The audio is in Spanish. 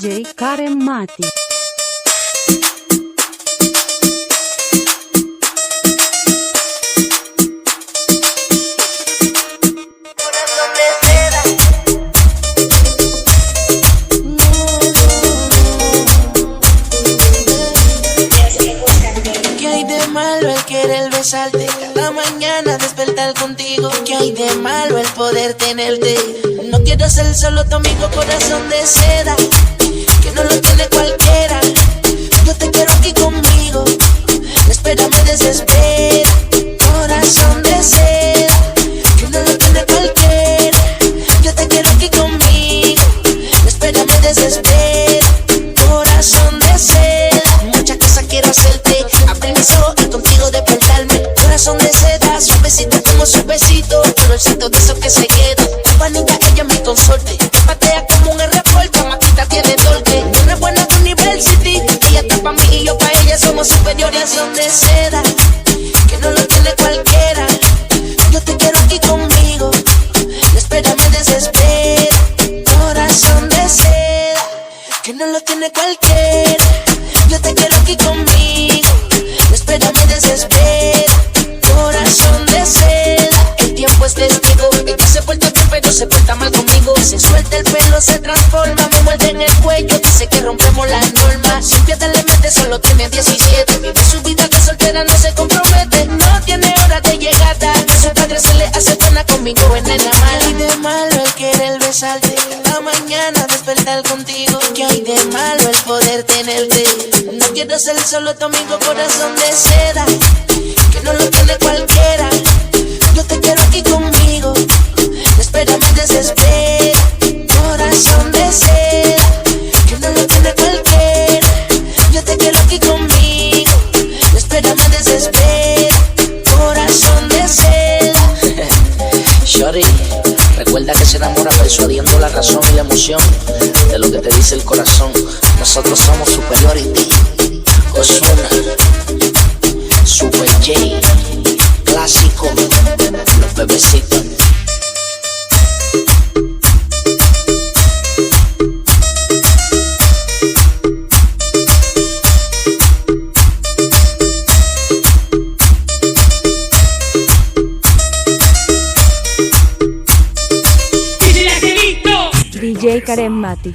DJ Karen Mati. ¿Qué hay de malo el querer besarte? Cada mañana despertar contigo. ¿Qué hay de malo el poder tenerte? No quiero ser solo tu amigo, corazón de seda, que no lo tiene cualquiera. Yo te quiero aquí conmigo, la espera me desespera. Corazón de seda, que no lo tiene cualquiera. Yo te quiero aquí conmigo, la espera me desespera. Corazón de seda, muchas cosas quiero hacerte. Abrir mis ojos y contigo despertarme. Corazón de seda, suavecito como su besito. Olorcito de esos que se quedan. Panita, ella es mi consorte. Patea como un R-Porta, Maquita tiene torque. Una buena university, ella está pa' mí y yo pa' ella. Somos superiores, son de seda, que no lo tiene cualquiera. Yo te quiero aquí conmigo, la espera me desespera. Corazón de seda, que no lo tiene cualquiera. Yo te quiero aquí conmigo, la espera me desespera. Corazón de seda, el tiempo es testigo. Ella se porta bien pero se porta mal conmigo. Se suelta el pelo, se transforma, me muerde en el cuello. Dice que rompemos las normas. Sin piedad le mete, solo tiene 17. Vive su vida de soltera, no se compromete. No tiene hora de llegada. A su padre se le hace buena, conmigo en la mala. ¿Qué hay de malo el querer besarte? Cada mañana despertar contigo. ¿Qué hay de malo el poder tenerte? No quiero ser solo tu amigo, corazón de seda, que no lo tiene cualquiera. Yo te quiero aquí conmigo, la espera me desespera. Corazón de seda, que no lo tiene cualquiera. Yo te quiero aquí conmigo, la espera me desespera. Corazón de seda. Shorty, recuerda que se enamora persuadiendo la razón y la emoción de lo que te dice el corazón. Nosotros somos Superiority, Ozuna, Super J, Clásico, Los Bebecitos. DJ Karen Mati.